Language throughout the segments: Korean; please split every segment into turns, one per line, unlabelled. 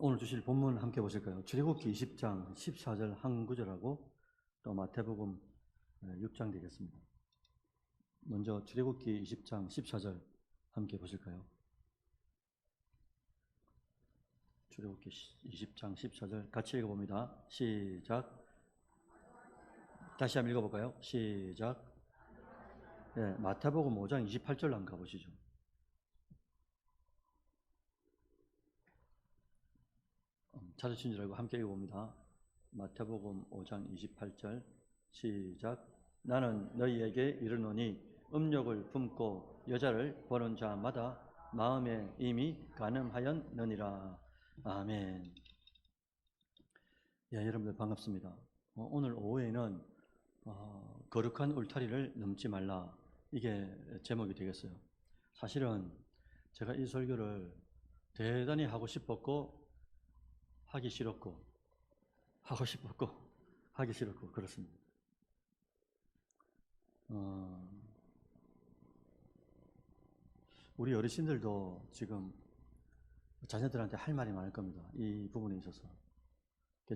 오늘 주실 본문 함께 보실까요? 출애굽기 20장 14절 한 구절하고 또 마태복음 6장 되겠습니다. 먼저 출애굽기 20장 14절 함께 보실까요? 출애굽기 20장 14절 같이 읽어봅니다. 시작. 다시 한번 읽어볼까요? 시작. 네, 마태복음 5장 28절 한번 가보시죠. 찾으신 줄 알고 함께 읽어봅니다. 마태복음 5장 28절 시작. 나는 너희에게 이르노니 음욕을 품고 여자를 보는 자마다 마음에 이미 간음하였느니라. 아멘. 예, 여러분들 반갑습니다. 오늘 오후에는 거룩한 울타리를 넘지 말라, 이게 제목이 되겠어요. 사실은 제가 이 설교를 대단히 하고 싶었고 하기 싫었고 하고 싶었고 하기 싫었고 그렇습니다. 우리 어르신들도 지금 자녀들한테 할 말이 많을 겁니다. 이 부분에 있어서.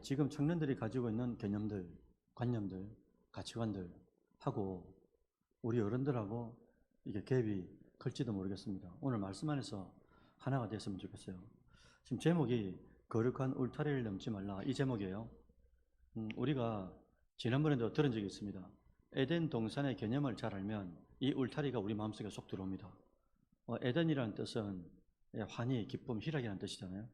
지금 청년들이 가지고 있는 개념들, 관념들, 가치관들 하고 우리 어른들하고 이게 갭이 클지도 모르겠습니다. 오늘 말씀 안에서 하나가 됐으면 좋겠어요. 지금 제목이 거룩한 울타리를 넘지 말라, 이 제목이에요. 우리가 지난번에도 들은 적이 있습니다. 에덴 동산의 개념을 잘 알면 이 울타리가 우리 마음속에 쏙 들어옵니다. 에덴이라는 뜻은 환희, 기쁨, 희락이라는 뜻이잖아요.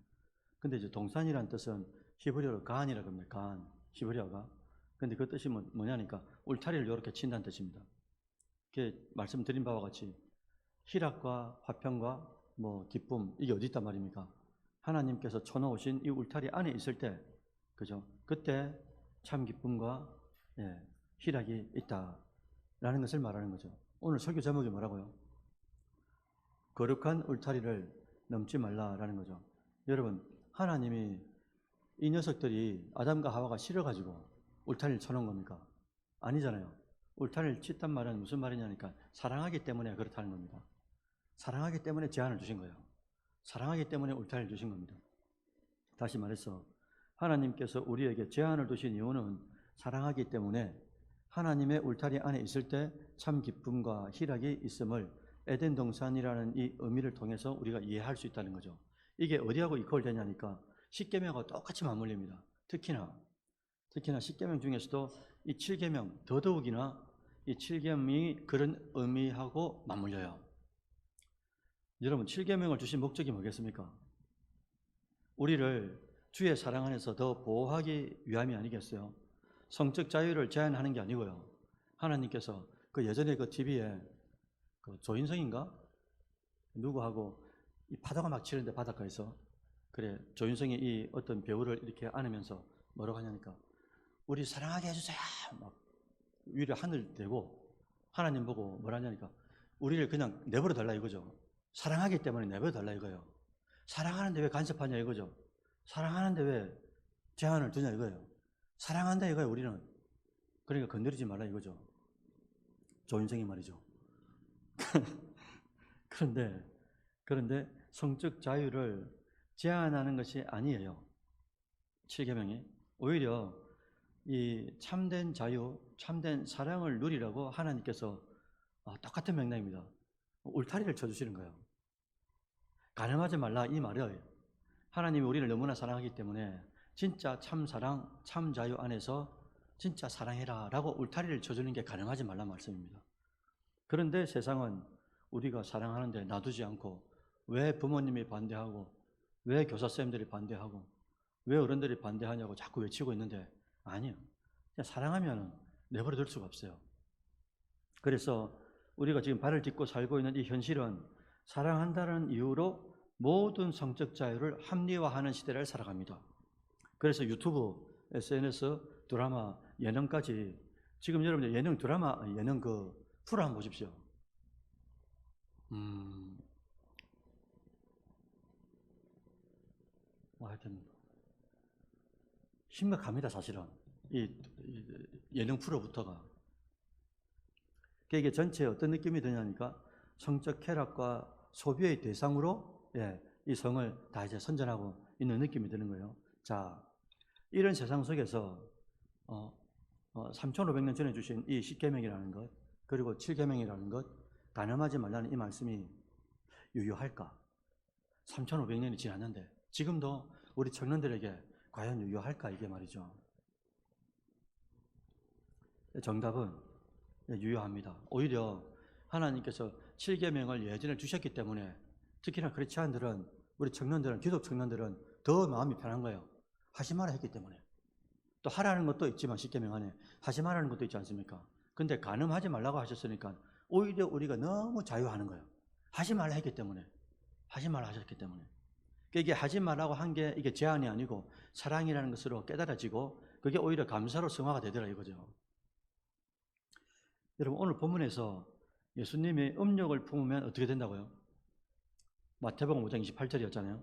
근데 이제 동산이라는 뜻은 히브리어로 간이라고 합니다. 간, 히브리어가. 근데 그 뜻이 뭐냐니까 울타리를 이렇게 친다는 뜻입니다. 말씀드린 바와 같이 희락과 화평과 기쁨, 이게 어디 있단 말입니까? 하나님께서 쳐놓으신 이 울타리 안에 있을 때, 그죠? 그때 참 기쁨과 희락이 있다라는 것을 말하는 거죠. 오늘 설교 제목이 뭐라고요? 거룩한 울타리를 넘지 말라라는 거죠. 여러분, 하나님이 이 녀석들이 아담과 하와가 싫어가지고 울타리를 쳐놓은 겁니까? 아니잖아요. 울타리를 쳤단 말은 무슨 말이냐니까 사랑하기 때문에 그렇다는 겁니다. 사랑하기 때문에 제한을 주신 거예요. 사랑하기 때문에 울타리를 주신 겁니다. 다시 말해서 하나님께서 우리에게 제한을 두신 이유는 사랑하기 때문에 하나님의 울타리 안에 있을 때 참 기쁨과 희락이 있음을 에덴 동산이라는 이 의미를 통해서 우리가 이해할 수 있다는 거죠. 이게 어디하고 이퀄되냐니까 십계명하고 똑같이 맞물립니다. 특히나 10계명 중에서도 이 7계명, 더더욱이나 이 7계명이 그런 의미하고 맞물려요. 여러분, 7계명을 주신 목적이 뭐겠습니까? 우리를 주의 사랑 안에서 더 보호하기 위함이 아니겠어요? 성적 자유를 제한하는 게 아니고요. 하나님께서 예전에 TV에 조인성인가? 누구하고 이 파도가 막 치는데 바닷가에서 그래, 조인성이 이 어떤 배우를 이렇게 안으면서 뭐라고 하냐니까 우리 사랑하게 해주세요. 막 위를 하늘 대고 하나님 보고 뭐라 하냐니까 우리를 그냥 내버려 달라 이거죠. 사랑하기 때문에 내버려 달라 이거예요. 사랑하는데 왜 간섭하냐 이거죠. 사랑하는데 왜 제한을 두냐 이거예요. 사랑한다 이거예요, 우리는. 그러니까 건드리지 말라 이거죠. 조인성이 말이죠. 그런데 성적 자유를 제한하는 것이 아니에요. 7계명이. 오히려 이 참된 자유, 참된 사랑을 누리라고 하나님께서 똑같은 맥락입니다. 울타리를 쳐주시는 거예요. 간음하지 말라 이 말이에요. 하나님이 우리를 너무나 사랑하기 때문에 진짜 참 사랑, 참 자유 안에서 진짜 사랑해라 라고 울타리를 쳐주는 게 가능하지 말란 말씀입니다. 그런데 세상은 우리가 사랑하는데 놔두지 않고 왜 부모님이 반대하고 왜 교사쌤들이 반대하고 왜 어른들이 반대하냐고 자꾸 외치고 있는데 아니요. 그냥 사랑하면 내버려 둘 수가 없어요. 그래서 우리가 지금 발을 딛고 살고 있는 이 현실은 사랑한다는 이유로 모든 성적 자유를 합리화하는 시대를 살아갑니다. 그래서 유튜브, SNS, 드라마, 예능까지 지금 여러분들 예능 드라마, 예능 프로 한번 보십시오. 하여튼 심각합니다, 사실은. 이 예능 프로부터가. 이게 전체에 어떤 느낌이 드냐니까 성적 쾌락과 소비의 대상으로 이 성을 다 이제 선전하고 있는 느낌이 드는 거예요. 자, 이런 세상 속에서 3,500년 전에 주신 이 10계명이라는 것, 그리고 7계명이라는 것, 간음하지 말라는 이 말씀이 유효할까? 3,500년이 지났는데 지금도 우리 청년들에게 과연 유효할까, 이게 말이죠. 정답은 유효합니다. 오히려 하나님께서 7계명을 예전에 주셨기 때문에, 특히나 크리스찬들은, 우리 청년들은, 기독 청년들은 더 마음이 편한 거예요. 하지 마라 했기 때문에. 또 하라는 것도 있지만 10계명 안에 하지 말라는 것도 있지 않습니까? 근데 간음하지 말라고 하셨으니까 오히려 우리가 너무 자유하는 거예요. 하지 말라 했기 때문에. 하지 말라 하셨기 때문에. 이게 하지 말라고 한 게 이게 제한이 아니고 사랑이라는 것으로 깨달아지고, 그게 오히려 감사로 승화가 되더라 이거죠. 여러분, 오늘 본문에서 예수님이 음욕을 품으면 어떻게 된다고요? 마태복음 5장 28절이었잖아요.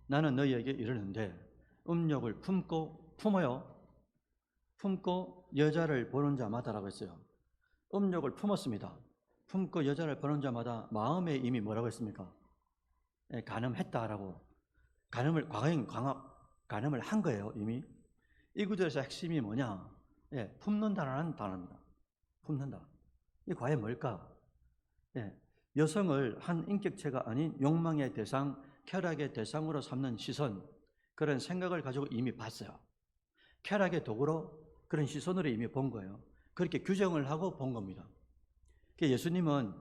나는 너희에게 이르는데 음욕을 품어요. 품고 여자를 보는 자마다라고 했어요. 음욕을 품었습니다. 품고 여자를 보는 자마다 마음에 이미 뭐라고 했습니까? 간음했다라고. 간음을 한 거예요, 이미. 이 구절에서 핵심이 뭐냐? 품는다라는 단어입니다. 품는다. 이게 과연 뭘까? 여성을 한 인격체가 아닌 욕망의 대상, 쾌락의 대상으로 삼는 시선, 그런 생각을 가지고 이미 봤어요. 쾌락의 도구로, 그런 시선으로 이미 본 거예요. 그렇게 규정을 하고 본 겁니다. 예수님은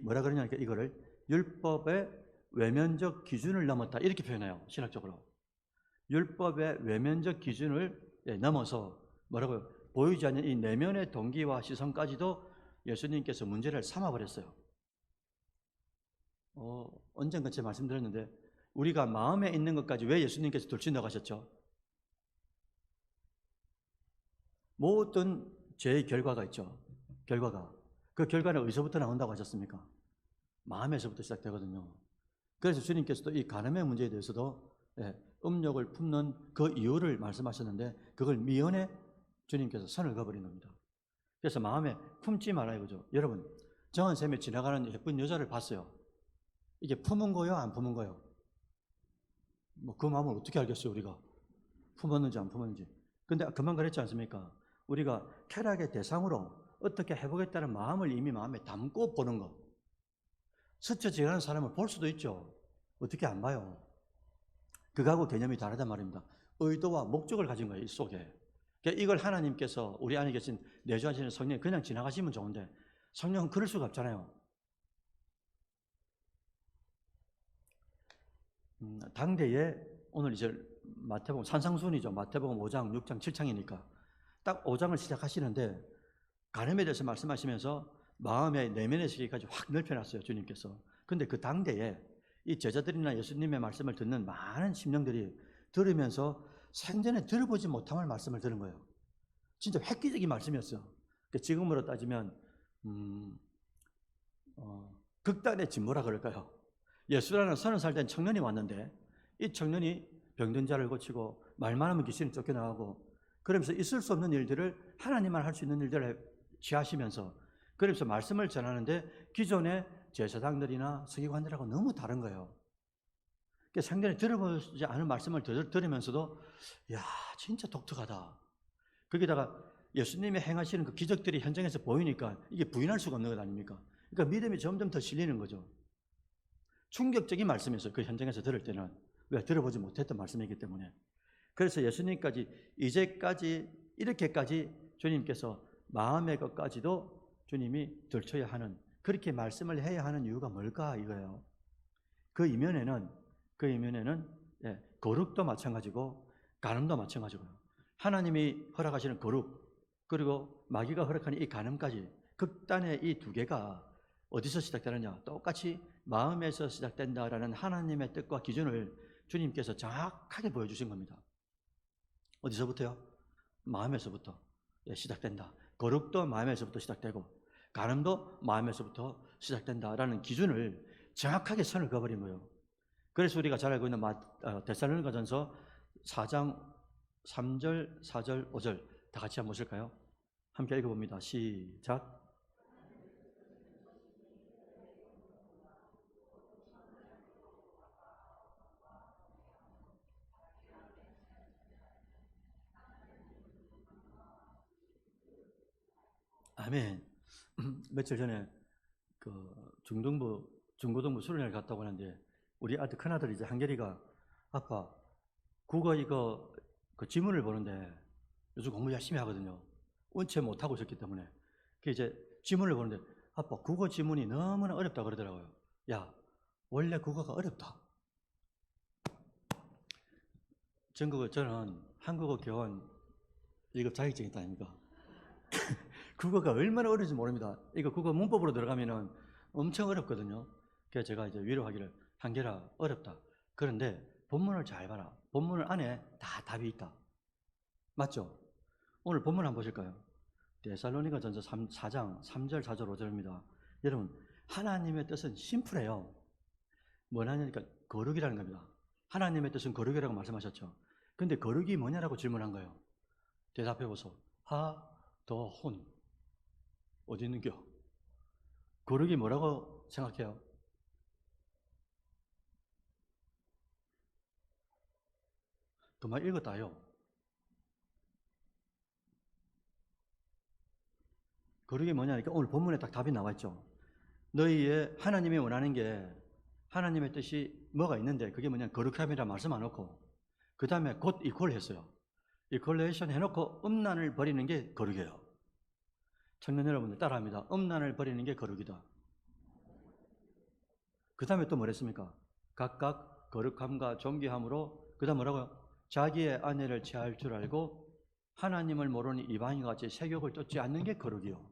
뭐라 그러냐니까 이거를 율법의 외면적 기준을 넘었다, 이렇게 표현해요, 신학적으로. 율법의 외면적 기준을 넘어서 뭐라고요? 보이지 않는 이 내면의 동기와 시선까지도 예수님께서 문제를 삼아버렸어요. 언젠가 제가 말씀드렸는데, 우리가 마음에 있는 것까지 왜 예수님께서 돌친다고 하셨죠? 모든 죄의 결과가 있죠. 결과가. 그 결과는 어디서부터 나온다고 하셨습니까? 마음에서부터 시작되거든요. 그래서 주님께서도 이 간음의 문제에 대해서도 음욕을 품는 그 이유를 말씀하셨는데, 그걸 미연에 주님께서 선을 그어버린 겁니다. 그래서 마음에 품지 말아 이거죠. 여러분, 정한샘에 지나가는 예쁜 여자를 봤어요. 이게 품은 거요, 안 품은 거요? 그 마음을 어떻게 알겠어요, 우리가? 품었는지 안 품었는지. 근데 그만 그랬지 않습니까? 우리가 쾌락의 대상으로 어떻게 해보겠다는 마음을 이미 마음에 담고 보는 거. 스쳐 지나가는 사람을 볼 수도 있죠. 어떻게 안 봐요? 그거하고 개념이 다르단 말입니다. 의도와 목적을 가진 거예요, 이 속에. 그러니까 이걸 하나님께서 우리 안에 계신 내주하시는 성령이 그냥 지나가시면 좋은데, 성령은 그럴 수가 없잖아요. 당대에 오늘 이제 마태복음 산상순이죠. 마태복음 5장, 6장, 7장이니까 딱 5장을 시작하시는데, 간음에 대해서 말씀하시면서 마음의 내면의 세계까지 확 넓혀놨어요, 주님께서. 근데 그 당대에 이 제자들이나 예수님의 말씀을 듣는 많은 심령들이 들으면서 생전에 들어보지 못한 말씀을 들은 거예요. 진짜 획기적인 말씀이었어요. 그러니까 지금으로 따지면 극단의 진보라 그럴까요? 예수라는 30살 된 청년이 왔는데, 이 청년이 병든 자를 고치고 말만 하면 귀신이 쫓겨나가고, 그러면서 있을 수 없는 일들을, 하나님만 할 수 있는 일들을 취하시면서, 그러면서 말씀을 전하는데 기존의 제사장들이나 서기관들하고 너무 다른 거예요. 상당히 들어보지 않은 말씀을 들으면서도 야, 진짜 독특하다. 거기다가 예수님이 행하시는 그 기적들이 현장에서 보이니까 이게 부인할 수가 없는 것 아닙니까? 그러니까 믿음이 점점 더 실리는 거죠. 충격적인 말씀이었어요, 그 현장에서 들을 때는. 왜? 들어보지 못했던 말씀이기 때문에. 그래서 예수님까지 이제까지 이렇게까지 주님께서 마음의 것까지도 주님이 들춰야 하는, 그렇게 말씀을 해야 하는 이유가 뭘까 이거예요. 그 이면에는 거룩도 마찬가지고 간음도 마찬가지고요. 하나님이 허락하시는 거룩, 그리고 마귀가 허락하는 이 간음까지, 극단의 이 두 개가 어디서 시작되느냐? 똑같이 마음에서 시작된다라는 하나님의 뜻과 기준을 주님께서 정확하게 보여주신 겁니다. 어디서부터요? 마음에서부터 시작된다. 거룩도 마음에서부터 시작되고 간음도 마음에서부터 시작된다라는 기준을 정확하게 선을 그어버린 거예요. 그래서 우리가 잘 알고 있는 데살로니가전서 4장 3절, 4절, 5절 다 같이 한번 보실까요? 함께 읽어봅니다. 시작. 아멘. 며칠 전에 그 중고등부 수련회를 갔다고 하는데 우리 아들 큰아들 이제 한결이가 아빠 국어 이거 그 지문을 보는데 요즘 공부 열심히 하거든요. 원체 못하고 있었기 때문에. 그 이제 지문을 보는데 아빠 국어 지문이 너무나 어렵다 그러더라고요. 야, 원래 국어가 어렵다. 저는 한국어 교원 1급 자격증이 있다 아닙니까? 국어가 얼마나 어려운지 모릅니다. 이거 국어 문법으로 들어가면은 엄청 어렵거든요. 그래서 제가 이제 위로하기를 한결아 어렵다. 그런데 본문을 잘 봐라. 본문 안에 다 답이 있다. 맞죠? 오늘 본문 한번 보실까요? 데살로니가 전서 4장 3절 4절 5절입니다. 여러분 하나님의 뜻은 심플해요. 뭐냐니까 거룩이라는 겁니다. 하나님의 뜻은 거룩이라고 말씀하셨죠. 근데 거룩이 뭐냐라고 질문한 거예요. 대답해 보소. 더 혼. 어디 있는겨? 거룩이 뭐라고 생각해요? 그 말 읽었다요. 거룩이 뭐냐니까 오늘 본문에 딱 답이 나와 있죠. 너희의 하나님이 원하는 게 하나님의 뜻이 뭐가 있는데 그게 뭐냐 거룩함이라 말씀 안 놓고 그 다음에 곧 이퀄 했어요. 이퀄레이션 해놓고 음란을 버리는 게 거룩이에요. 청년 여러분들 따라합니다. 음란을 버리는 게 거룩이다. 그 다음에 또 뭐랬습니까? 각각 거룩함과 존귀함으로 그 다음 뭐라고요? 자기의 아내를 취할 줄 알고 하나님을 모르는 이방인과 같이 세욕을 쫓지 않는 게 거룩이요.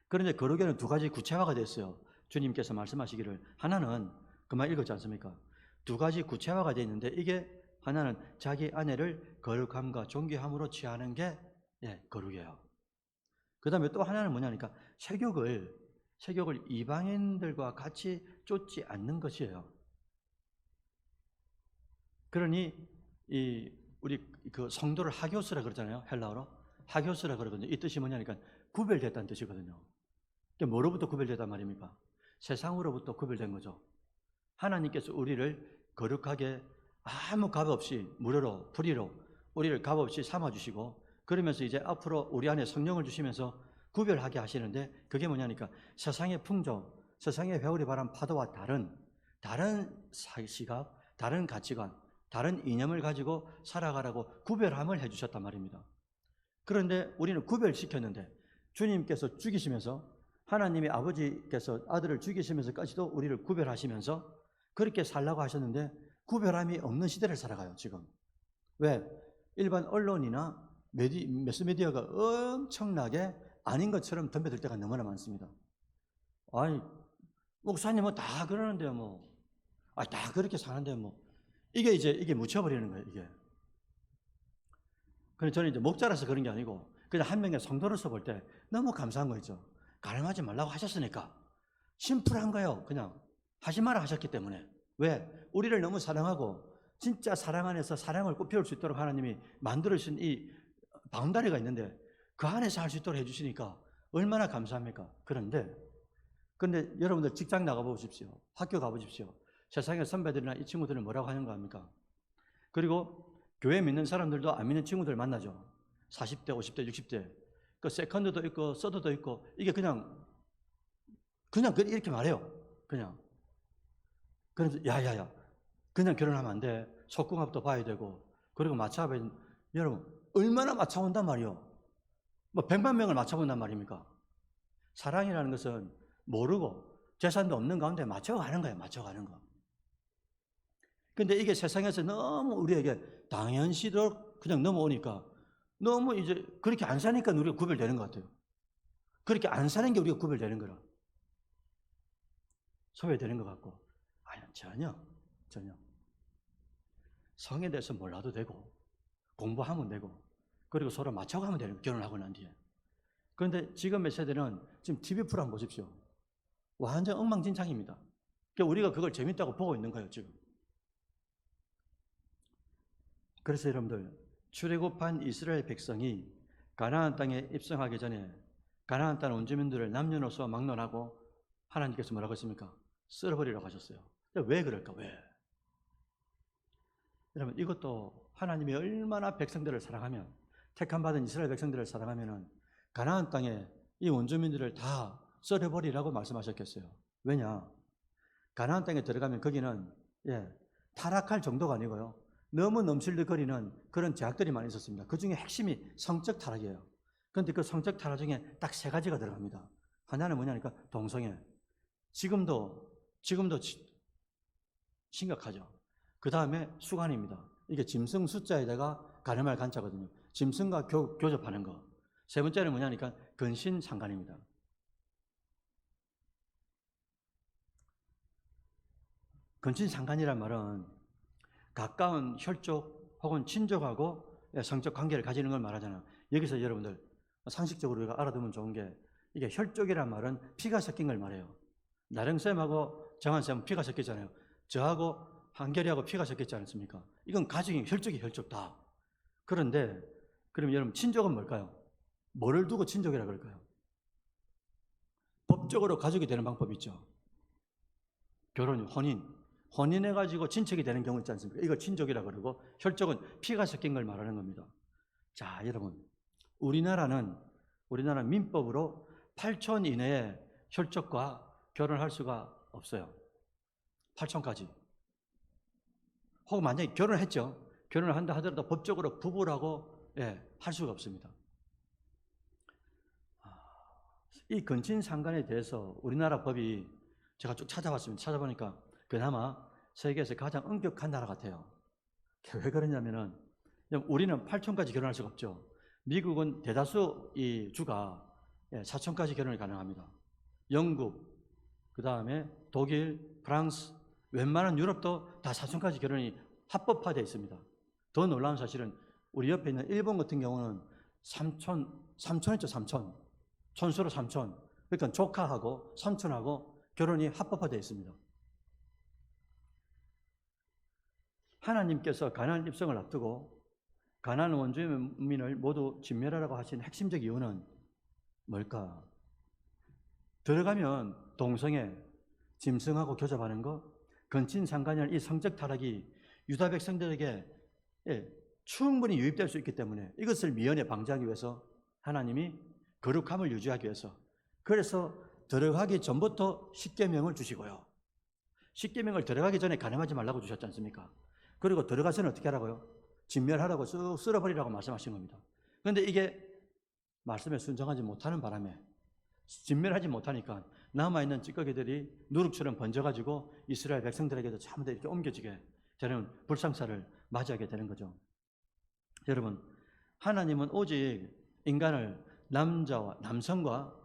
그런데 거룩에는 두 가지 구체화가 됐어요. 주님께서 말씀하시기를 하나는 그 말 읽었지 않습니까? 두 가지 구체화가 되어 있는데 이게 하나는 자기 아내를 거룩함과 존귀함으로 취하는 게 거룩이에요. 그 다음에 또 하나는 뭐냐니까 세욕을 이방인들과 같이 쫓지 않는 것이에요. 그러니 우리 그 성도를 하교스라 그러잖아요. 헬라어로 하교스라 그러거든요. 이 뜻이 뭐냐니까 구별됐다는 뜻이거든요. 뭐로부터 구별됐단 말입니까? 세상으로부터 구별된 거죠. 하나님께서 우리를 거룩하게 아무 값 없이 무료로 프리로 우리를 값 없이 삼아주시고 그러면서 이제 앞으로 우리 안에 성령을 주시면서 구별하게 하시는데 그게 뭐냐니까 세상의 풍조, 세상의 회오리 바람 파도와 다른 시각, 다른 가치관, 다른 이념을 가지고 살아가라고 구별함을 해주셨단 말입니다. 그런데 우리는 구별시켰는데 주님께서 죽이시면서 하나님의 아버지께서 아들을 죽이시면서까지도 우리를 구별하시면서 그렇게 살라고 하셨는데 구별함이 없는 시대를 살아가요 지금. 왜? 일반 언론이나 매스미디어가 엄청나게 아닌 것처럼 덤벼들 때가 너무나 많습니다. 아니 목사님은 다 그러는데 다 그렇게 사는데 이게 묻혀버리는 거예요 이게. 그래서 저는 이제 목자라서 그런 게 아니고 그냥 한 명의 성도로서 볼 때 너무 감사한 거 있죠. 가늠하지 말라고 하셨으니까 심플한 거예요. 그냥 하지 마라 하셨기 때문에. 왜? 우리를 너무 사랑하고 진짜 사랑 안에서 사랑을 꽃피울 수 있도록 하나님이 만들어주신 이 바운다리가 있는데 그 안에서 할 수 있도록 해주시니까 얼마나 감사합니까? 그런데 여러분들 직장 나가보십시오. 학교 가보십시오. 세상의 선배들이나 이 친구들은 뭐라고 하는 거 합니까? 그리고 교회 믿는 사람들도 안 믿는 친구들 만나죠. 40대, 50대, 60대. 그 세컨드도 있고 서드도 있고 이게 그냥 이렇게 말해요. 그냥. 그래서 야야야 그냥 결혼하면 안 돼. 속궁합도 봐야 되고 그리고 맞춰봐야 여러분 얼마나 맞춰본단 말이요. 100만 명을 맞춰본단 말입니까? 사랑이라는 것은 모르고 재산도 없는 가운데 맞춰가는 거예요. 맞춰가는 거. 근데 이게 세상에서 너무 우리에게 당연시로 그냥 넘어오니까 너무 이제 그렇게 안 사니까 우리가 구별되는 것 같아요. 그렇게 안 사는 게 우리가 구별되는 거라. 소외되는 것 같고. 아니, 전혀. 성에 대해서 몰라도 되고, 공부하면 되고, 그리고 서로 맞춰가면 되는 거예요. 결혼하고 난 뒤에. 그런데 지금의 세대는 지금 TV 프로그램 보십시오. 완전 엉망진창입니다. 그러니까 우리가 그걸 재밌다고 보고 있는 거예요, 지금. 그래서 여러분들, 출애굽한 이스라엘 백성이 가나안 땅에 입성하기 전에 가나안 땅 원주민들을 남녀노소 막론하고 하나님께서 뭐라고 했습니까? 쓸어버리라고 하셨어요. 왜 그럴까? 왜? 여러분 이것도 하나님이 얼마나 백성들을 사랑하면 택함받은 이스라엘 백성들을 사랑하면 가나안 땅에 이 원주민들을 다 썰어버리라고 말씀하셨겠어요? 왜냐? 가나안 땅에 들어가면 거기는 타락할 정도가 아니고요. 너무 넘실거리는 그런 제약들이 많이 있었습니다. 그 중에 핵심이 성적 타락이에요. 그런데 그 성적 타락 중에 딱 세 가지가 들어갑니다. 하나는 뭐냐니까 동성애. 지금도 심각하죠. 그 다음에 수간입니다. 이게 짐승 숫자에다가 가늠할 간자거든요. 짐승과 교접하는 거. 세 번째는 뭐냐니까 근신상간입니다. 근친상간이란 말은 가까운 혈족 혹은 친족하고 성적 관계를 가지는 걸 말하잖아요. 여기서 여러분들 상식적으로 우리가 알아두면 좋은 게 이게 혈족이란 말은 피가 섞인 걸 말해요. 나령쌤하고 정한쌤은 피가 섞였잖아요. 저하고 한결이하고 피가 섞였지 않습니까? 이건 가족이 혈족이 혈족 다. 그런데 그럼 여러분 친족은 뭘까요? 뭐를 두고 친족이라 그럴까요? 법적으로 가족이 되는 방법이 있죠. 결혼, 혼인해가지고 친척이 되는 경우 있지 않습니까? 이걸 친족이라 그러고 혈족은 피가 섞인 걸 말하는 겁니다. 자, 여러분, 우리나라는 민법으로 8촌 이내에 혈족과 결혼할 수가 없어요. 8촌까지. 혹은 만약에 결혼을 했죠. 결혼을 한다 하더라도 법적으로 부부라고 할 수가 없습니다. 이 근친상간에 대해서 우리나라 법이 제가 쭉 찾아보니까 그나마 세계에서 가장 엄격한 나라 같아요. 왜 그러냐면은 우리는 8촌까지 결혼할 수가 없죠. 미국은 대다수 이 주가 4촌까지 결혼이 가능합니다. 영국, 그 다음에 독일, 프랑스, 웬만한 유럽도 다 4촌까지 결혼이 합법화되어 있습니다. 더 놀라운 사실은 우리 옆에 있는 일본 같은 경우는 3촌 있죠, 3촌. 촌수로 3촌. 그러니까 조카하고 삼촌하고 결혼이 합법화되어 있습니다. 하나님께서 가나안 입성을 앞두고 가나안 원주민을 모두 진멸하라고 하신 핵심적 이유는 뭘까? 들어가면 동성애, 짐승하고 교접하는 것, 근친상간이라는 이 성적 타락이 유다 백성들에게 충분히 유입될 수 있기 때문에 이것을 미연에 방지하기 위해서 하나님이 거룩함을 유지하기 위해서 그래서 들어가기 전부터 십계명을 주시고요. 십계명을 들어가기 전에 가늠하지 말라고 주셨지 않습니까? 그리고 들어가서는 어떻게 하라고요? 진멸하라고 쑥 쓸어버리라고 말씀하신 겁니다. 그런데 이게 말씀에 순종하지 못하는 바람에 진멸하지 못하니까 남아있는 찌꺼기들이 누룩처럼 번져가지고 이스라엘 백성들에게도 전부 다 이렇게 옮겨지게 되는 불상사를 맞이하게 되는 거죠. 여러분, 하나님은 오직 인간을 남성과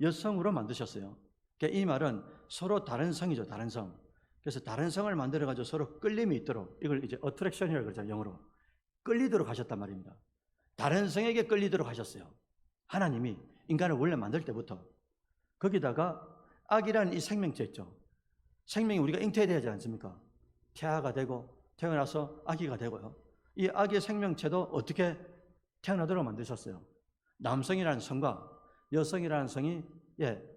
여성으로 만드셨어요. 그러니까 이 말은 서로 다른 성이죠, 다른 성. 그래서 다른 성을 만들어가지고 서로 끌림이 있도록 이걸 이제 어트랙션이라고 그러잖아요, 영어로. 끌리도록 하셨단 말입니다. 다른 성에게 끌리도록 하셨어요. 하나님이 인간을 원래 만들 때부터. 거기다가 악이라는 이 생명체 있죠. 생명이 우리가 잉태해야 되지 않습니까? 태아가 되고 태어나서 아기가 되고요. 이 아기의 생명체도 어떻게 태어나도록 만드셨어요? 남성이라는 성과 여성이라는 성이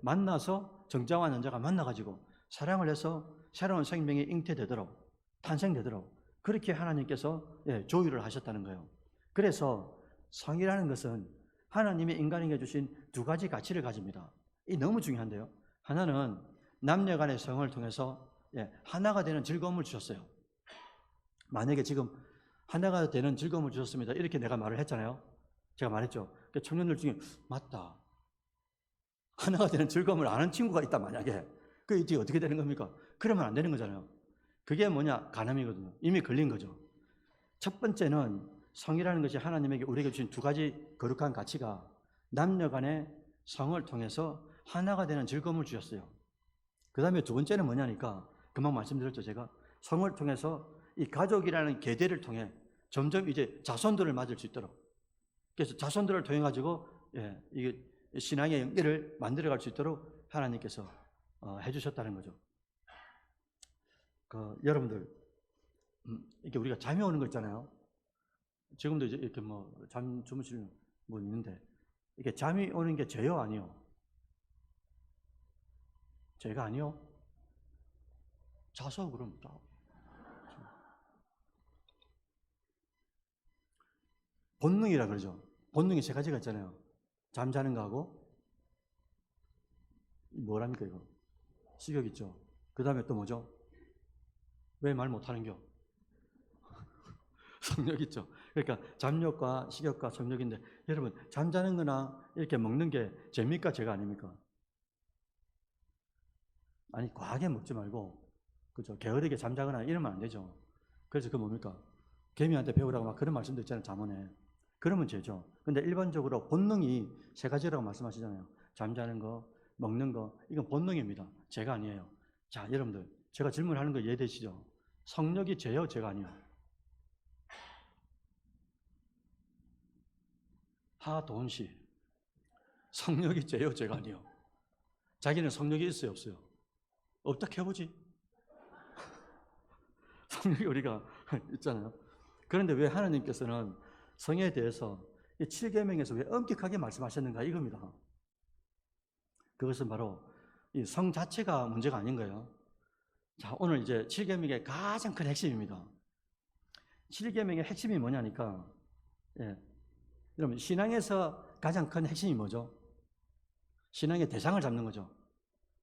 만나서 정자와 난자가 만나가지고 사랑을 해서 새로운 생명이 잉태되도록 탄생되도록 그렇게 하나님께서 조율을 하셨다는 거예요. 그래서 성이라는 것은 하나님이 인간에게 주신 두 가지 가치를 가집니다. 이 너무 중요한데요. 하나는 남녀 간의 성을 통해서 하나가 되는 즐거움을 주셨어요. 만약에 지금 하나가 되는 즐거움을 주셨습니다. 이렇게 내가 말을 했잖아요. 제가 말했죠. 청년들 중에 맞다. 하나가 되는 즐거움을 아는 친구가 있다 만약에 그 뒤에 어떻게 되는 겁니까? 그러면 안 되는 거잖아요. 그게 뭐냐? 간음이거든요. 이미 걸린 거죠. 첫 번째는 성이라는 것이 하나님에게 우리에게 주신 두 가지 거룩한 가치가 남녀 간의 성을 통해서 하나가 되는 즐거움을 주셨어요. 그 다음에 두 번째는 뭐냐니까 금방 말씀드렸죠. 제가 성을 통해서 이 가족이라는 계대를 통해 점점 이제 자손들을 맞을 수 있도록 그래서 자손들을 통해 가지고 이게 신앙의 연계를 만들어갈 수 있도록 하나님께서 해주셨다는 거죠. 여러분들 이렇게 우리가 잠이 오는 거 있잖아요. 지금도 이제 이렇게 잠 주무시는 분 있는데 이게 잠이 오는 게 죄요 아니요? 죄가 아니요? 자서 그럼 다 본능이라 그러죠. 본능이 세 가지가 있잖아요. 잠자는 거하고 뭐랍니까 이거? 식욕 있죠. 그 다음에 또 뭐죠? 왜 말 못하는겨? 성욕 있죠. 그러니까 잠욕과 식욕과 성욕인데 여러분 잠자는 거나 이렇게 먹는 게 죄입니까 죄가 아닙니까? 아니 과하게 먹지 말고 그죠? 게으르게 잠자거나 이러면 안 되죠. 그래서 그 뭡니까? 개미한테 배우라고 막 그런 말씀도 있잖아요. 잠언에. 그러면 죄죠. 근데 일반적으로 본능이 세 가지라고 말씀하시잖아요. 잠자는 거, 먹는 거, 이건 본능입니다. 죄가 아니에요. 자, 여러분들 제가 질문하는 거 이해되시죠? 성욕이 죄요, 죄가 아니에요? 하도훈 씨, 성욕이 죄요, 죄가 아니에요? 자기는 성욕이 있어요, 없어요? 없다 해보지. 성욕이 우리가 있잖아요. 그런데 왜 하나님께서는 성에 대해서 이 7계명에서 왜 엄격하게 말씀하셨는가 이겁니다. 그것은 바로 이 성 자체가 문제가 아닌 거예요. 자, 오늘 이제 7계명의 가장 큰 핵심입니다. 7계명의 핵심이 뭐냐니까, 예. 여러분, 신앙에서 가장 큰 핵심이 뭐죠? 신앙의 대상을 잡는 거죠.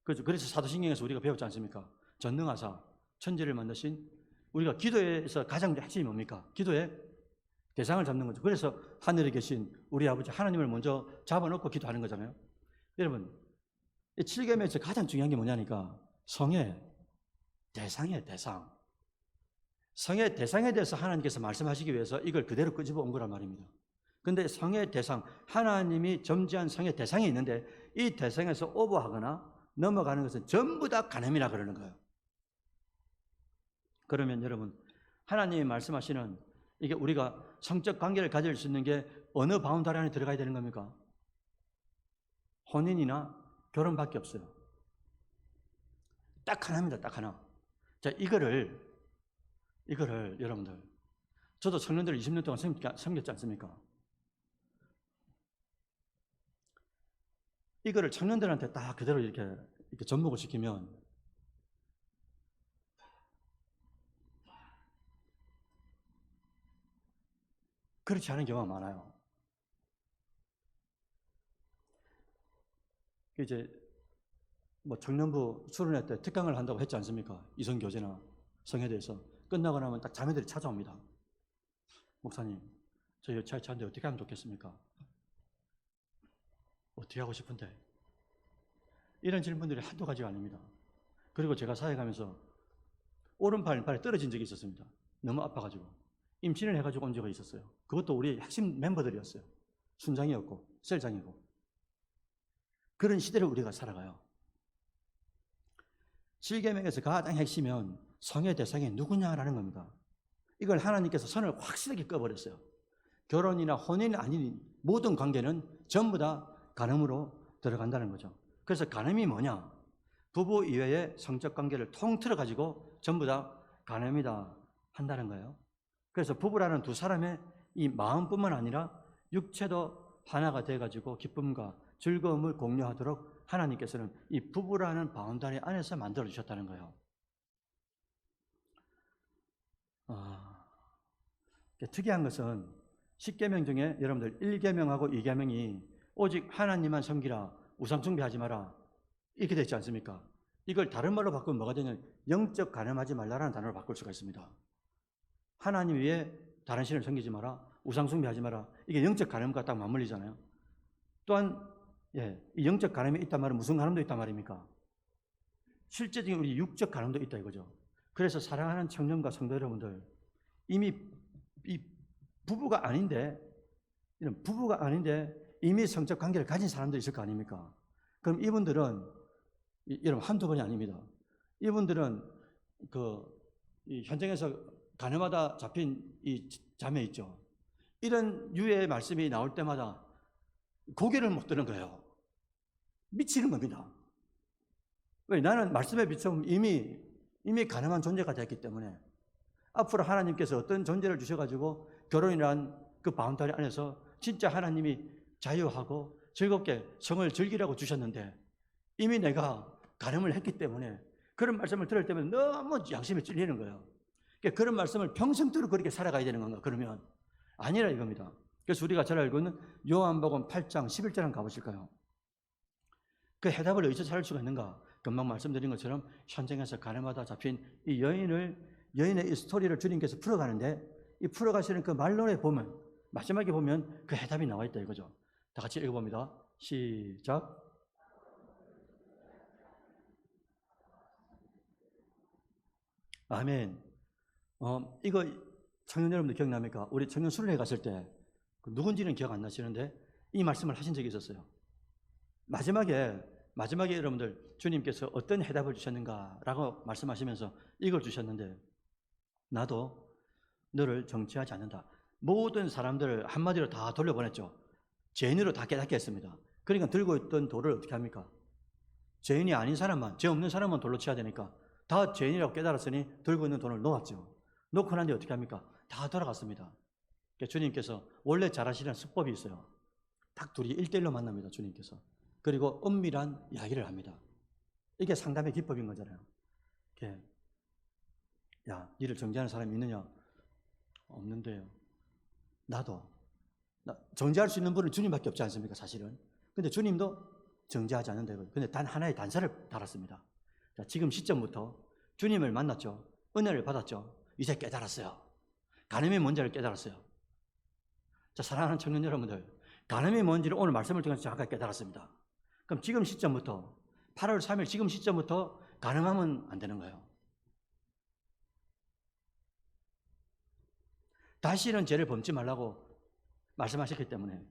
그래서 사도신경에서 우리가 배웠지 않습니까? 전능하사, 천지를 만드신, 우리가 기도에서 가장 핵심이 뭡니까? 기도의 대상을 잡는 거죠. 그래서 하늘에 계신 우리 아버지 하나님을 먼저 잡아놓고 기도하는 거잖아요. 여러분, 이 7계명에서 가장 중요한 게 뭐냐니까, 성의 대상이에요, 대상. 성의 대상에 대해서 하나님께서 말씀하시기 위해서 이걸 그대로 끄집어 온 거란 말입니다. 근데 성의 대상, 하나님이 점지한 성의 대상이 있는데 이 대상에서 오버하거나 넘어가는 것은 전부 다 간음이라 그러는 거예요. 그러면 여러분, 하나님이 말씀하시는 이게 우리가 성적 관계를 가질 수 있는 게 어느 바운더리 안에 들어가야 되는 겁니까? 혼인이나 결혼밖에 없어요. 딱 하나입니다, 딱 하나. 자, 이거를 여러분들, 저도 청년들 20년 동안 섬겼지 않습니까? 이거를 청년들한테 딱 그대로 이렇게 접목을 시키면 그렇지 않은 경우가 많아요. 이제 뭐 청년부 수련회 때 특강을 한다고 했지 않습니까? 이성교제나 성에 대해서 끝나고 나면 딱 자매들이 찾아옵니다. 목사님, 저 여차에 차인데 어떻게 하면 좋겠습니까? 어떻게 하고 싶은데? 이런 질문들이 한두 가지가 아닙니다. 그리고 제가 사역하면서 오른팔에 떨어진 적이 있었습니다. 너무 아파가지고. 임신을 해가지고 온 적이 있었어요. 그것도 우리 핵심 멤버들이었어요. 순장이었고 셀장이고. 그런 시대를 우리가 살아가요. 7계명에서 가장 핵심은 성의 대상이 누구냐라는 겁니다. 이걸 하나님께서 선을 확실하게 꺼버렸어요. 결혼이나 혼인 아닌 모든 관계는 전부 다 간음으로 들어간다는 거죠. 그래서 간음이 뭐냐? 부부 이외의 성적 관계를 통틀어 가지고 전부 다 간음이다 한다는 거예요. 그래서 부부라는 두 사람의 이 마음뿐만 아니라 육체도 하나가 돼가지고 기쁨과 즐거움을 공유하도록 하나님께서는 이 부부라는 바운다리 안에서 만들어 주셨다는 거예요. 특이한 것은 10계명 중에 여러분들 1계명하고 2계명이 오직 하나님만 섬기라, 우상 숭배하지 마라 이렇게 되지 않습니까? 이걸 다른 말로 바꾸면 뭐가 되냐면 영적 간음하지 말라라는 단어로 바꿀 수가 있습니다. 하나님 외에 다른 신을 섬기지 마라, 우상 숭배하지 마라. 이게 영적 간음과 딱 맞물리잖아요. 또한 이 영적 간음이 있단 말은 무슨 간음도 있단 말입니까? 실제적인 우리 육적 간음도 있다 이거죠. 그래서 사랑하는 청년과 성도 여러분들, 이미 이 부부가 아닌데 이미 성적 관계를 가진 사람도 있을 거 아닙니까? 그럼 이분들은 여러분 한두 번이 아닙니다. 이분들은 이 현장에서 간음하다 잡힌 이 자매 있죠. 이런 유의 말씀이 나올 때마다 고개를 못 드는 거예요. 미치는 겁니다. 왜? 나는 말씀에 비추면 이미 가능한 존재가 됐기 때문에 앞으로 하나님께서 어떤 존재를 주셔가지고 결혼이란 그 바운다리 안에서 진짜 하나님이 자유하고 즐겁게 성을 즐기라고 주셨는데 이미 내가 간음을 했기 때문에 그런 말씀을 들을 때면 너무 양심이 찔리는 거예요. 그런 말씀을 평생도록 그렇게 살아가야 되는 건가? 그러면 아니라 이겁니다. 그래서 우리가 잘 알고 있는 요한복음 8장 11절 한번 가보실까요? 그 해답을 어디서 찾을 수가 있는가? 금방 말씀드린 것처럼 현장에서 가늠하다 잡힌 이 여인의 이 스토리를 주님께서 풀어가는데, 이 풀어가시는 그 말론에 보면, 마지막에 보면 그 해답이 나와 있다 이거죠. 다 같이 읽어봅니다. 시작. 아멘. 이거 청년 여러분들 기억납니까? 우리 청년 순례에 갔을 때 누군지는 기억 안 나시는데 이 말씀을 하신 적이 있었어요. 마지막에 여러분들 주님께서 어떤 해답을 주셨는가라고 말씀하시면서 이걸 주셨는데, 나도 너를 정죄하지 않는다. 모든 사람들을 한마디로 다 돌려보냈죠. 죄인으로 다 깨닫게 했습니다. 그러니까 들고 있던 돌을 어떻게 합니까? 죄인이 아닌 사람만, 죄 없는 사람만 돌로 쳐야 되니까 다 죄인이라고 깨달았으니 들고 있는 돈을 놓았죠. 놓고 난 뒤에 어떻게 합니까? 다 돌아갔습니다. 그러니까 주님께서 원래 잘하시는 수법이 있어요. 딱 둘이 1대1로 만납니다. 주님께서. 그리고 엄밀한 이야기를 합니다. 이게 상담의 기법인 거잖아요. 야, 니를 정죄하는 사람이 있느냐? 없는데요. 나도. 정죄할 수 있는 분은 주님밖에 없지 않습니까, 사실은? 근데 주님도 정죄하지 않는다. 근데 단 하나의 단서를 달았습니다. 자, 지금 시점부터 주님을 만났죠. 은혜를 받았죠. 이제 깨달았어요. 간음이 뭔지를 깨달았어요. 자, 사랑하는 청년 여러분들, 간음이 뭔지를 오늘 말씀을 통해서 정확하게 깨달았습니다. 그럼 지금 시점부터, 8월 3일 지금 시점부터 간음하면 안 되는 거예요. 다시는 죄를 범치 말라고 말씀하셨기 때문에,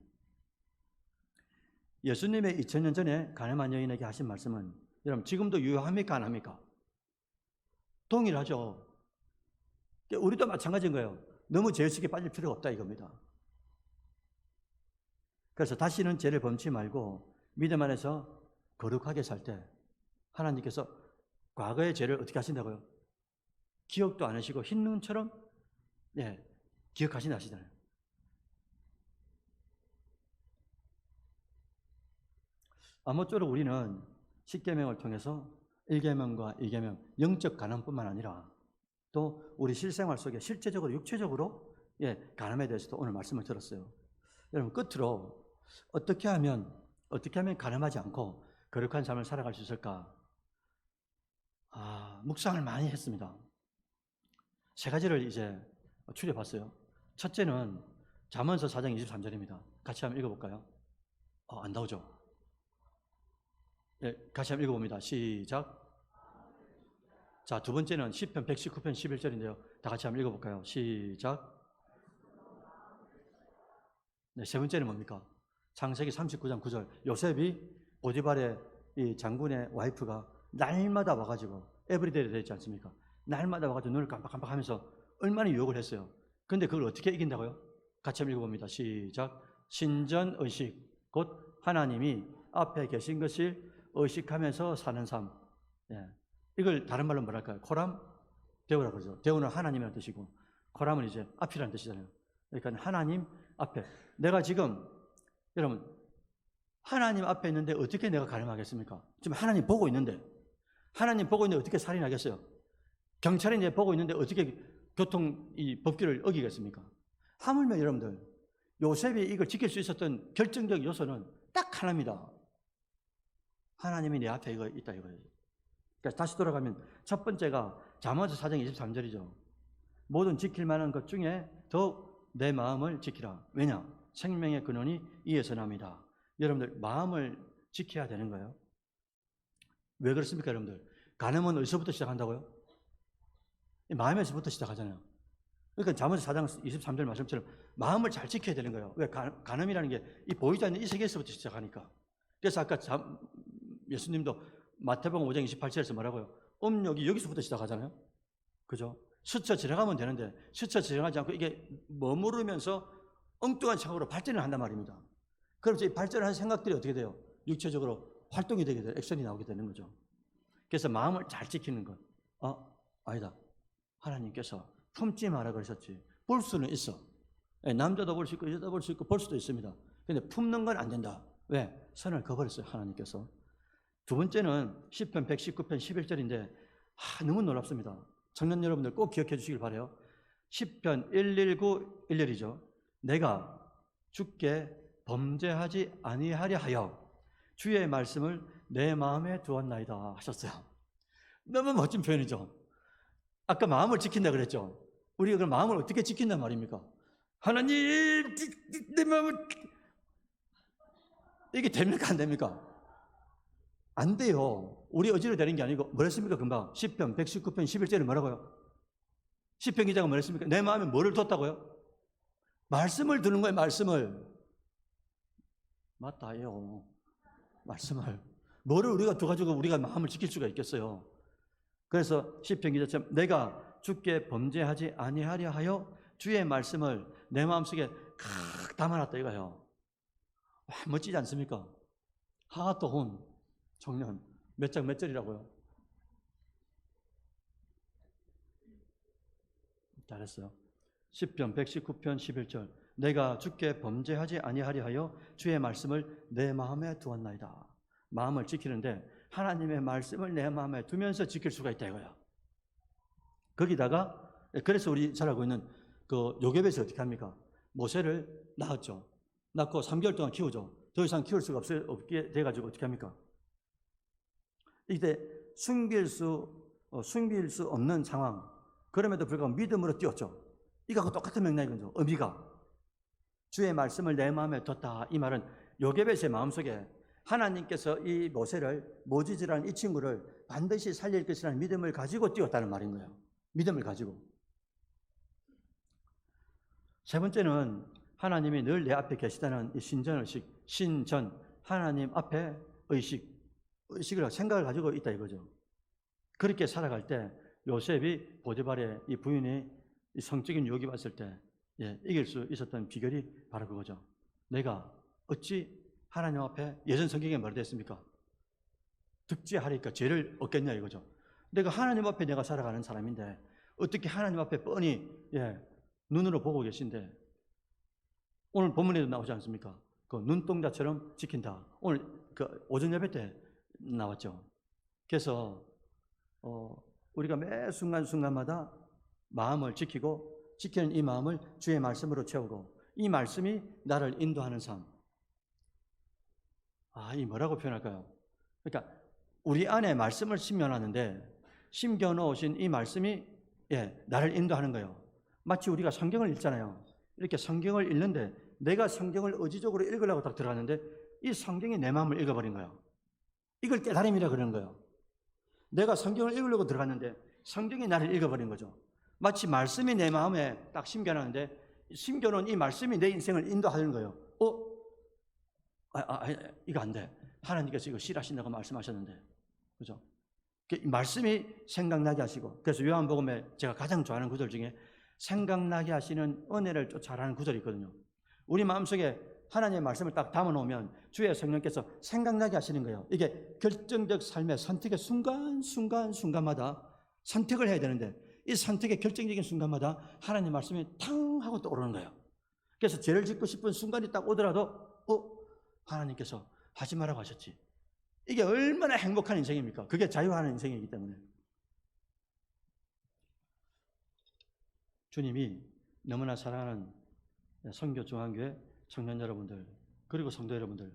예수님의 2000년 전에 간음한 여인에게 하신 말씀은 여러분 지금도 유효합니까? 안 합니까? 동일하죠. 우리도 마찬가지인 거예요. 너무 죄의식에 빠질 필요가 없다 이겁니다. 그래서 다시는 죄를 범치 말고 믿음 안에서 거룩하게 살 때 하나님께서 과거의 죄를 어떻게 하신다고요? 기억도 안 하시고 흰 눈처럼 기억하신다 하시잖아요. 아무쪼록 우리는 10계명을 통해서 1계명과 2계명, 영적 간음뿐만 아니라 또 우리 실생활 속에 실제적으로 육체적으로 간음에 대해서도 오늘 말씀을 들었어요. 여러분 끝으로 어떻게 하면 간음하지 않고 거룩한 삶을 살아갈 수 있을까? 묵상을 많이 했습니다. 3가지를 이제 추려봤어요. 첫째는 잠언서 4장 23절입니다. 같이 한번 읽어볼까요? 안 나오죠? 같이 한번 읽어봅니다. 시작. 자, 두 번째는 시편 119편 11절인데요. 다 같이 한번 읽어볼까요? 시작. 네, 세 번째는 뭡니까? 창세기 39장 9절. 요셉이 보디발의 이 장군의 와이프가 날마다 와가지고 에브리데이로 되어 있지 않습니까? 날마다 와가지고 눈을 깜빡깜빡 하면서 얼마나 유혹을 했어요. 근데 그걸 어떻게 이긴다고요? 같이 한번 읽어봅니다. 시작. 신전의식, 곧 하나님이 앞에 계신 것을 의식하면서 사는 삶. 이걸 다른 말로 뭐랄까요? 코람? 데오라고 그러죠. 데오는 하나님이라는 뜻이고 코람은 이제 앞이라는 뜻이잖아요. 그러니까 하나님 앞에. 내가 지금 여러분 하나님 앞에 있는데 어떻게 내가 가늠하겠습니까? 지금 하나님 보고 있는데 어떻게 살인하겠어요? 경찰이 이제 보고 있는데 어떻게 교통 이 법규를 어기겠습니까? 하물며 여러분들 요셉이 이걸 지킬 수 있었던 결정적 요소는 딱 하나입니다. 하나님이 내 앞에 이거 있다 이거예요. 그러니까 다시 돌아가면 첫 번째가 잠언서 4장 23절이죠. 모든 지킬 만한 것 중에 더욱 내 마음을 지키라. 왜냐? 생명의 근원이 이에서 납니다. 여러분들 마음을 지켜야 되는 거예요. 왜 그렇습니까 여러분들? 간음은 어디서부터 시작한다고요? 마음에서부터 시작하잖아요. 그러니까 잠언서 4장 23절 말씀처럼 마음을 잘 지켜야 되는 거예요. 왜? 간음이라는 게 이 보이지 않는 이 세계에서부터 시작하니까. 그래서 아까 예수님도 마태복음 5장 28절에서 뭐라고요? 음욕이 여기서부터 시작하잖아요. 그죠? 스쳐 지나가면 되는데 스쳐 지나가지 않고 이게 머무르면서 엉뚱한 생각으로 발전을 한단 말입니다. 그럼 이 발전한 생각들이 어떻게 돼요? 육체적으로 활동이 되게 돼요. 액션이 나오게 되는 거죠. 그래서 마음을 잘 지키는 것. 아니다. 하나님께서 품지 마라 그러셨지. 볼 수는 있어. 남자도 볼 수 있고 여자도 볼 수 있고 볼 수도 있습니다. 근데 품는 건 안 된다. 왜? 선을 그어버렸어요. 하나님께서. 두 번째는 시편 119편 11절인데 너무 놀랍습니다. 청년 여러분들 꼭 기억해 주시길 바라요. 시편 119, 1절이죠. 내가 주께 범죄하지 아니하려 하여 주의 말씀을 내 마음에 두었나이다 하셨어요. 너무 멋진 표현이죠. 아까 마음을 지킨다 그랬죠. 우리가 그 마음을 어떻게 지킨단 말입니까? 하나님, 내 마음을, 이게 됩니까 안 됩니까? 안 돼요. 우리 의지로 되는 게 아니고 뭐랬습니까? 금방 시편 119편 11절에 뭐라고요? 시편 기자가 뭐랬습니까? 내 마음에 뭐를 뒀다고요? 말씀을 두는 거예요. 말씀을. 맞다요. 말씀을. 뭐를 우리가 둬가지고 우리가 마음을 지킬 수가 있겠어요. 그래서 시편 기자처럼 내가 주께 범죄하지 아니하려 하여 주의 말씀을 내 마음속에 칵 담아놨다 이거예요. 와, 멋지지 않습니까? 하하토혼 청년 몇 장 몇 절이라고요? 잘했어요. 시편 119편 11절 내가 주께 범죄하지 아니하려 하여 주의 말씀을 내 마음에 두었나이다. 마음을 지키는데 하나님의 말씀을 내 마음에 두면서 지킬 수가 있다 이거야. 거기다가 그래서 우리 잘 알고 있는 그 요괴벳이 어떻게 합니까? 모세를 낳았죠. 낳고 3개월 동안 키우죠. 더 이상 키울 수가 없게 돼가지고 어떻게 합니까? 이때 숨길 수 없는 상황. 그럼에도 불구하고 믿음으로 뛰었죠. 이거하고 똑같은 맥락이죠. 의미가 주의 말씀을 내 마음에 뒀다. 이 말은 요게벳의 마음속에 하나님께서 이 모세를 모지지라는 이 친구를 반드시 살릴 것이라는 믿음을 가지고 뛰었다는 말인 거예요. 믿음을 가지고. 세 번째는 하나님이 늘 내 앞에 계시다는 이 신전의식, 신전, 하나님 앞에 의식을 생각을 가지고 있다 이거죠. 그렇게 살아갈 때 요셉이 보디발의 이 부인이 이 성적인 유혹이 왔을 때 이길 수 있었던 비결이 바로 그거죠. 내가 어찌 하나님 앞에 예전 성경에 뭐라 됐습니까? 득지하리까 죄를 얻겠냐 이거죠. 내가 하나님 앞에 내가 살아가는 사람인데 어떻게 하나님 앞에 뻔히 눈으로 보고 계신데 오늘 본문에도 나오지 않습니까? 그 눈동자처럼 지킨다. 오늘 그 오전 예배 때 나왔죠. 그래서 우리가 매 순간순간마다 마음을 지키고 지키는 이 마음을 주의 말씀으로 채우고 이 말씀이 나를 인도하는 삶. 이 뭐라고 표현할까요? 그러니까 우리 안에 말씀을 심겨놨는데 심겨놓으신 이 말씀이 나를 인도하는 거예요. 마치 우리가 성경을 읽잖아요. 이렇게 성경을 읽는데 내가 성경을 의지적으로 읽으려고 딱 들어갔는데 이 성경이 내 마음을 읽어버린 거예요. 이걸 깨달음이라 그러는 거예요. 내가 성경을 읽으려고 들어갔는데 성경이 나를 읽어버린 거죠. 마치 말씀이 내 마음에 딱 심겨놨는데 심겨놓은 이 말씀이 내 인생을 인도하는 거예요. 이거 안 돼. 하나님께서 이거 싫어하신다고 말씀하셨는데. 그죠? 말씀이 생각나게 하시고, 그래서 요한복음에 제가 가장 좋아하는 구절 중에 생각나게 하시는 은혜를 쫓아라는 구절이 있거든요. 우리 마음속에 하나님의 말씀을 딱 담아놓으면 주의 성령께서 생각나게 하시는 거예요. 이게 결정적 삶의 선택의 순간마다 선택을 해야 되는데 이 선택의 결정적인 순간마다 하나님의 말씀이 탕 하고 떠오르는 거예요. 그래서 죄를 짓고 싶은 순간이 딱 오더라도 하나님께서 하지 말라고 하셨지. 이게 얼마나 행복한 인생입니까? 그게 자유하는 인생이기 때문에. 주님이 너무나 사랑하는 선교중앙교회 청년 여러분들 그리고 성도 여러분들,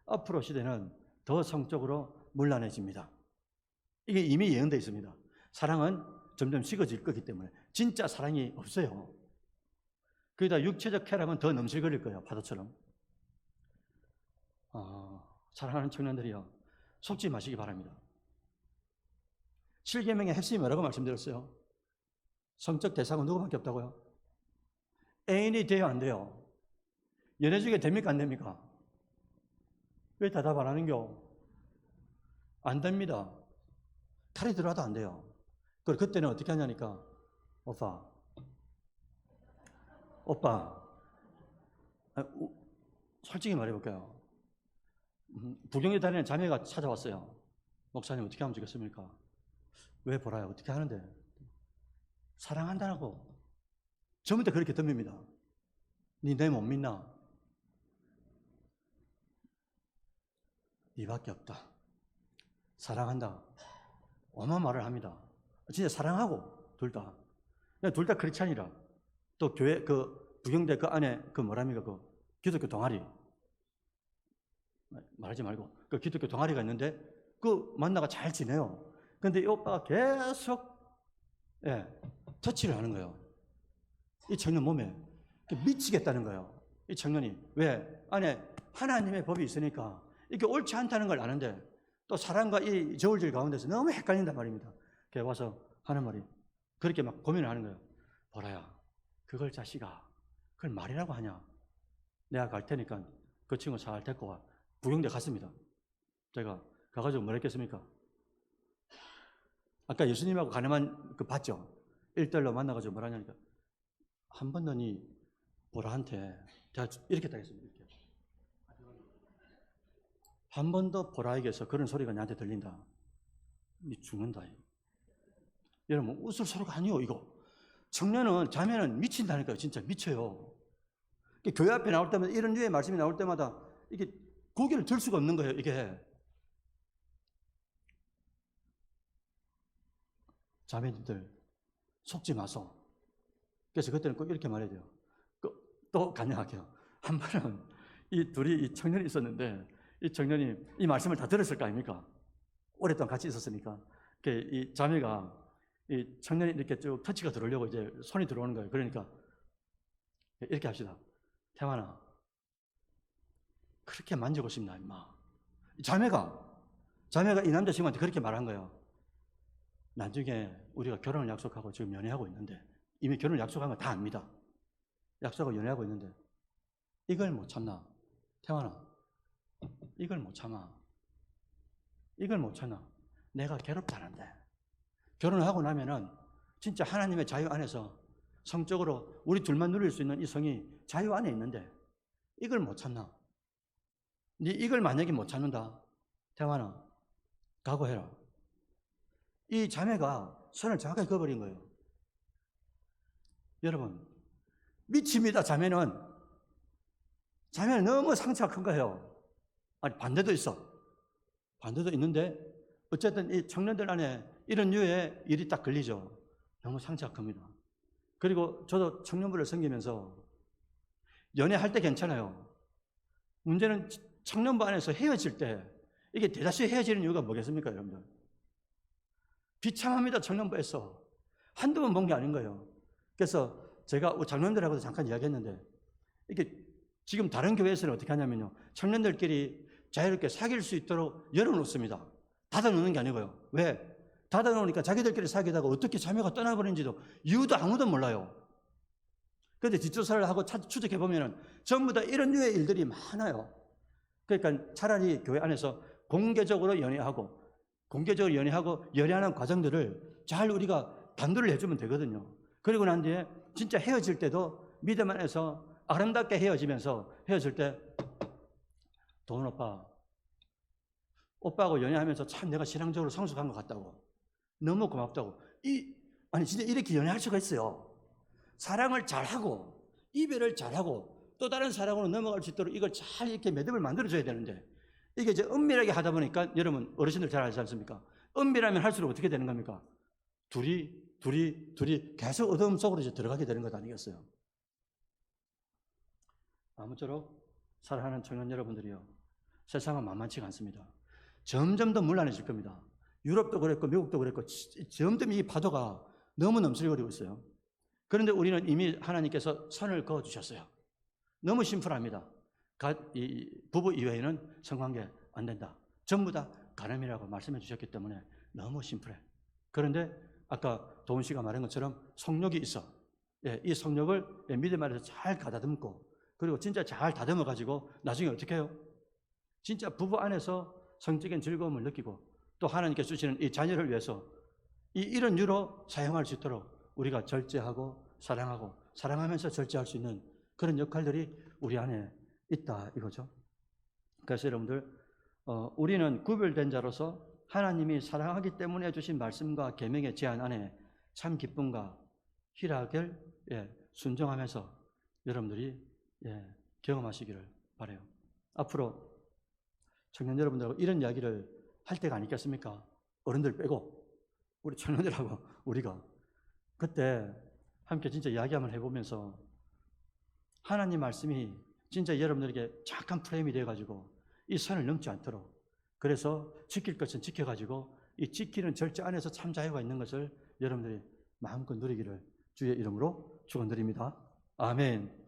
앞으로 시대는 더 성적으로 문란해집니다. 이게 이미 예언되어 있습니다. 사랑은 점점 식어질 거기 때문에 진짜 사랑이 없어요. 거기다 육체적 쾌락은 더 넘실거릴 거예요. 파도처럼. 사랑하는 청년들이요, 속지 마시기 바랍니다. 7계명의 핵심이 뭐라고 말씀드렸어요? 성적 대상은 누구밖에 없다고요? 애인이 돼요, 안 돼요? 연애 중에 됩니까, 안 됩니까? 왜 대답 안 하는겨? 안 됩니다. 칼이 들어와도 안 돼요. 그때는 어떻게 하냐니까, 오빠, 솔직히 말해볼게요. 부경에 다니는 자매가 찾아왔어요. 목사님 어떻게 하면 좋겠습니까? 왜 보라요? 어떻게 하는데? 사랑한다고. 전부터 그렇게 덤빕니다. 니 내 못 믿나? 니밖에 없다. 사랑한다. 어마어마한 말을 합니다. 진짜 사랑하고 둘 다. 둘 다 크리스찬이라. 또 교회 부경대 그 안에 뭐랍니까? 기독교 동아리. 말하지 말고. 그 기독교 동아리가 있는데, 그 만나가 잘 지내요. 근데 이 오빠가 계속, 터치를 하는 거예요. 이 청년 몸에. 미치겠다는 거예요. 이 청년이. 왜? 안에 하나님의 법이 있으니까 이게 옳지 않다는 걸 아는데 또 사랑과 이 저울질 가운데서 너무 헷갈린단 말입니다. 그래 와서 하는 말이 그렇게 막 고민을 하는 거예요. 보라야, 그걸 자식아, 그걸 말이라고 하냐? 내가 갈 테니까 그 친구 잘 데리고 와. 부경대 갔습니다. 제가 가가지고 뭘 했겠습니까? 아까 예수님하고 가늠한 그 봤죠? 1대1로 만나가지고 뭘 하냐니까 한 번 너니 보라한테 제가 이렇게 따겠습니다. 이렇게. 한 번 더 보라에게서 그런 소리가 나한테 들린다. 니 죽는다. 여러분, 웃을 소리가 아니요, 이거. 청년은, 자매는 미친다니까요. 진짜 미쳐요. 교회 앞에 나올 때마다, 이런 류의 말씀이 나올 때마다, 이게 고개를 들 수가 없는 거예요, 이게. 자매님들, 속지 마소. 그래서 그때는 꼭 이렇게 말해야 돼요. 또 간략하게요. 한 번은 이 둘이 이 청년이 있었는데, 이 청년이 이 말씀을 다 들었을 거 아닙니까? 오랫동안 같이 있었으니까. 이 자매가 이 청년이 이렇게 쭉 터치가 들어오려고 이제 손이 들어오는 거예요. 그러니까 이렇게 합시다. 태환아, 그렇게 만지고 싶나, 임마. 자매가 이 남자친구한테 그렇게 말한 거예요. 나중에 우리가 결혼을 약속하고 지금 연애하고 있는데, 이미 결혼을 약속한 거 다 압니다. 약속하고 연애하고 있는데, 이걸 못 참나. 태환아, 이걸 못 참아. 이걸 못 참아. 내가 괴롭다는데. 결혼을 하고 나면은 진짜 하나님의 자유 안에서 성적으로 우리 둘만 누릴 수 있는 이 성이 자유 안에 있는데 이걸 못 참나. 네 이걸 만약에 못 참는다. 태환아, 각오해라. 이 자매가 선을 정확하게 그어버린 거예요. 여러분, 미칩니다. 자매는 너무 상처가 큰 거예요. 아니, 반대도 있어. 반대도 있는데 어쨌든 이 청년들 안에 이런 류의 일이 딱 걸리죠. 너무 상처가 큽니다. 그리고 저도 청년부를 섬기면서 연애할 때 괜찮아요. 문제는 청년부 안에서 헤어질 때 이게 대다수 헤어지는 이유가 뭐겠습니까, 여러분들? 비참합니다. 청년부에서 한두 번 본 게 아닌 거예요. 그래서 제가 장로님들하고도 잠깐 이야기했는데 이게 지금 다른 교회에서는 어떻게 하냐면요, 청년들끼리 자유롭게 사귈 수 있도록 열어놓습니다. 닫아놓는 게 아니고요. 왜? 닫아놓으니까 자기들끼리 사귀다가 어떻게 자매가 떠나버린지도 이유도 아무도 몰라요. 그런데 뒷조사를 하고 추적해보면 전부 다 이런 류의 일들이 많아요. 그러니까 차라리 교회 안에서 공개적으로 연애하고 연애하는 과정들을 잘 우리가 단도를 해주면 되거든요. 그리고 난 뒤에 진짜 헤어질 때도 믿음 안에서 아름답게 헤어질 때 도훈 오빠하고 연애하면서 참 내가 신앙적으로 성숙한 것 같다고, 너무 고맙다고. 아니 진짜 이렇게 연애할 수가 있어요. 사랑을 잘하고 이별을 잘하고 또 다른 사랑으로 넘어갈 수 있도록 이걸 잘 이렇게 매듭을 만들어줘야 되는데, 이게 이제 은밀하게 하다 보니까 여러분 어르신들 잘 알지 않습니까? 은밀하면 할수록 어떻게 되는 겁니까? 둘이 계속 어둠 속으로 이제 들어가게 되는 것 아니겠어요? 아무쪼록 사랑하는 청년 여러분들이요, 세상은 만만치가 않습니다. 점점 더 문란해질 겁니다. 유럽도 그랬고 미국도 그랬고 점점 이 파도가 너무 넘실거리고 있어요. 그런데 우리는 이미 하나님께서 선을 그어주셨어요. 너무 심플합니다. 부부 이외에는 성관계 안 된다. 전부 다 간음이라고 말씀해 주셨기 때문에 너무 심플해. 그런데 아까 도훈 씨가 말한 것처럼 성욕이 있어. 이 성욕을 믿음 안에서 잘 가다듬고, 그리고 진짜 잘 다듬어가지고 나중에 어떻게 해요? 진짜 부부 안에서 성적인 즐거움을 느끼고 또 하나님께서 주시는 이 자녀를 위해서 이런 유로 사용할 수 있도록 우리가 절제하고 사랑하면서 절제할 수 있는 그런 역할들이 우리 안에 있다 이거죠. 그래서 여러분들, 우리는 구별된 자로서 하나님이 사랑하기 때문에 주신 말씀과 계명의 제한 안에 참 기쁨과 희락을 순종하면서 여러분들이 경험하시기를 바라요. 앞으로 청년 여러분들하고 이런 이야기를 할 때가 아니겠습니까? 어른들 빼고 우리 청년들하고 우리가 그때 함께 진짜 이야기 한번 해보면서 하나님 말씀이 진짜 여러분들에게 착한 프레임이 돼가지고 이 선을 넘지 않도록, 그래서 지킬 것은 지켜가지고 이 지키는 절제 안에서 참 자유가 있는 것을 여러분들이 마음껏 누리기를 주의 이름으로 축원드립니다. 아멘.